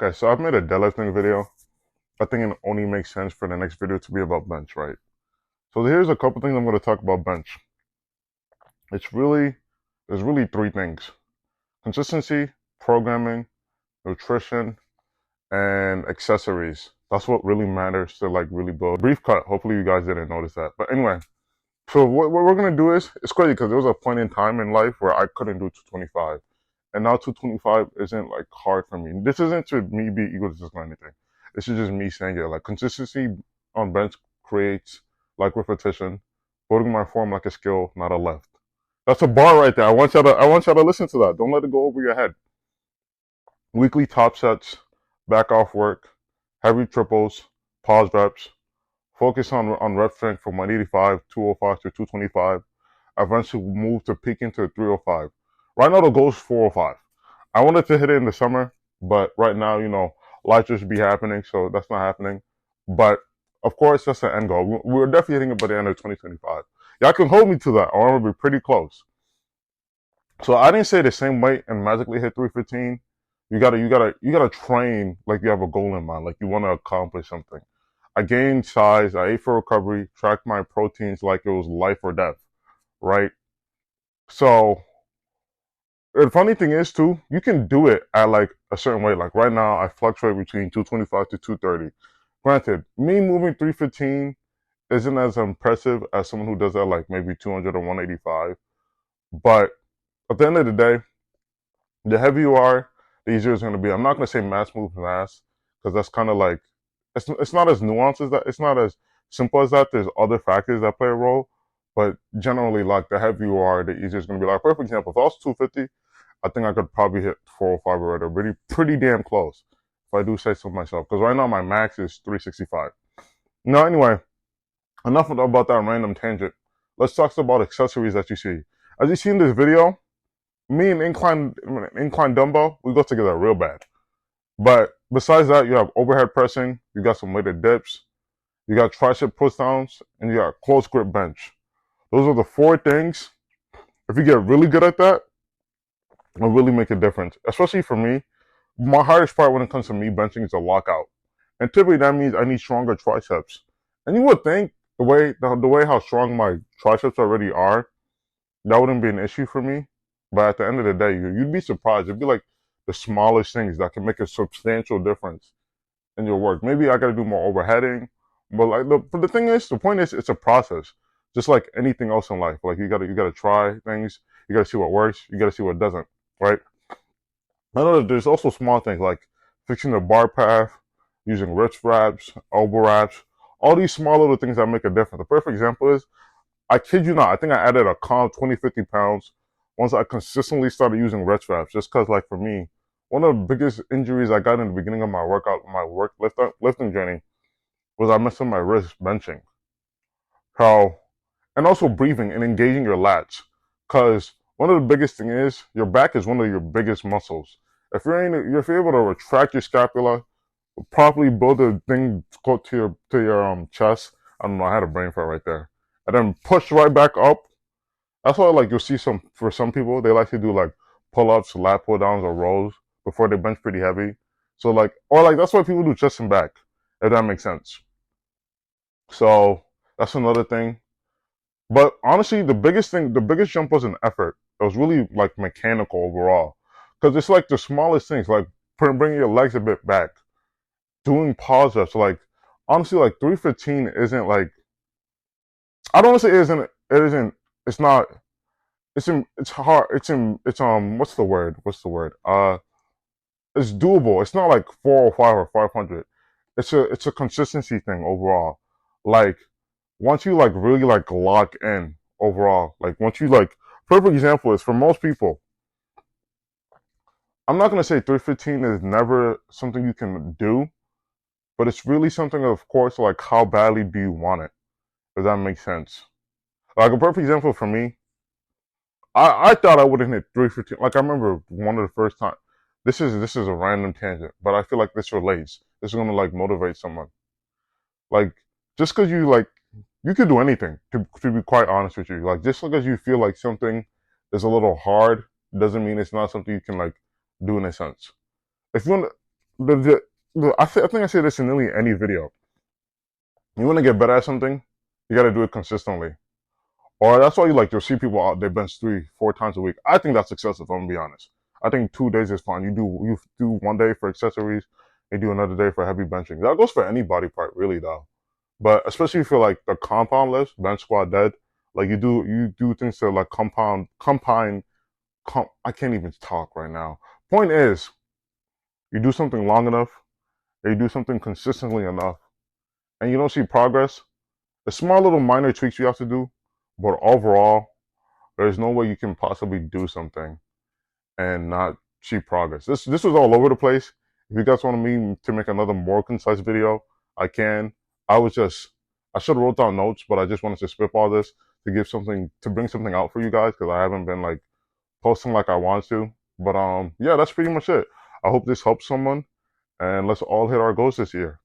Okay, so I've made a deadlifting video. I think it only makes sense for the next video to be about bench, right? So here's a couple things I'm going to talk about bench. It's really, there's really three things: consistency, programming, nutrition, and accessories. That's what really matters to like really build. Brief cut. Hopefully you guys didn't notice that. But anyway, so what we're going to do is, it's crazy because there was a point in time in life where I couldn't do 225. And now 225 isn't like hard for me. This isn't to me be egotistical or anything. This is just me saying it. Like consistency on bench creates like repetition, building my form like a skill, not a lift. That's a bar right there. I want y'all to listen to that. Don't let it go over your head. Weekly top sets, back off work, heavy triples, pause reps, focus on rep strength from 185, 205 to 225. Eventually move to peaking to 305. Right now the goal is 405. I wanted to hit it in the summer, but right now, life just be happening, so that's not happening. But of course, that's the end goal. We're definitely hitting it by the end of 2025. Y'all can hold me to that, or I'm gonna be pretty close. So I didn't say the same weight and magically hit 315. You gotta train like you have a goal in mind, like you want to accomplish something. I gained size. I ate for recovery. Tracked my proteins like it was life or death, right? So the funny thing is too, you can do it at like a certain weight. Like right now, I fluctuate between 225 to 230. Granted, me moving 315 isn't as impressive as someone who does that like maybe 200 or 185. But at the end of the day, the heavier you are, the easier it's going to be. I'm not going to say mass moves mass because that's kind of like it's not as nuanced as that. It's not as simple as that. There's other factors that play a role, but generally, like the heavier you are, the easier it's going to be. Like perfect example, if I was 250, I think I could probably hit 405 already. Pretty damn close, if I do say so myself. Because right now my max is 365. Now, anyway, enough about that random tangent. Let's talk about accessories that you see. As you see in this video, me and incline dumbbell, we go together real bad. But besides that, you have overhead pressing, you got some weighted dips, you got tricep push downs, and you got close grip bench. Those are the four things. If you get really good at that, it'll really make a difference. Especially for me, my hardest part when it comes to me benching is a lockout. And typically that means I need stronger triceps. And you would think the way how strong my triceps already are, that wouldn't be an issue for me. But at the end of the day, you'd be surprised. It'd be like the smallest things that can make a substantial difference in your work. Maybe I gotta do more overheading. But like the point is it's a process. Just like anything else in life. Like you gotta try things, you gotta see what works, you gotta see what doesn't, right? I know that there's also small things like fixing the bar path, using wrist wraps, elbow wraps, all these small little things that make a difference. The perfect example is, I kid you not, I think I added a calm 20, 50 pounds once I consistently started using wrist wraps. Just because, like, for me, one of the biggest injuries I got in the beginning of lifting journey was I messed up my wrist benching. And also breathing and engaging your lats. Because one of the biggest thing is, your back is one of your biggest muscles. If you're able to retract your scapula, properly build a thing close to your chest. I don't know, I had a brain fart right there. And then push right back up. That's why like you'll see for some people they like to do like pull ups, lat pull downs, or rows before they bench pretty heavy. So like that's why people do chest and back, if that makes sense. So that's another thing. But honestly, the biggest jump was an effort. It was really like mechanical overall. Because it's like the smallest things, like bringing your legs a bit back, doing pause ups. Like honestly, like 315 isn't like, I don't want to say it's not, it's hard, what's the word? It's doable. It's not like 405 or 500. It's a consistency thing overall. Like once you like really like lock in overall, like once you like, perfect example is for most people, I'm not gonna say 315 is never something you can do, but it's really something, of course, like how badly do you want it? Does that make sense? Like a perfect example for me, I thought I wouldn't hit 315. Like I remember one of the first time. This is a random tangent, but I feel like this relates. This is gonna like motivate someone. Like just because you could do anything, to be quite honest with you. Like just because you feel like something is a little hard doesn't mean it's not something you can like do in a sense. If you want, I think I say this in nearly any video. You want to get better at something, you got to do it consistently. Or that's why you'll see people out there bench 3, 4 times a week. I think that's excessive. I'm gonna be honest. I think 2 days is fine. You do one day for accessories, you do another day for heavy benching. That goes for any body part, really, though. But especially for like the compound lifts, bench, squat, dead, like you do things to like I can't even talk right now. Point is, you do something long enough, and you do something consistently enough, and you don't see progress. The small little minor tweaks you have to do, but overall, there's no way you can possibly do something and not see progress. This was all over the place. If you guys want me to make another more concise video, I can. I should have wrote down notes, but I just wanted to spitball this to bring something out for you guys because I haven't been like posting like I want to. But yeah, that's pretty much it. I hope this helps someone, and let's all hit our goals this year.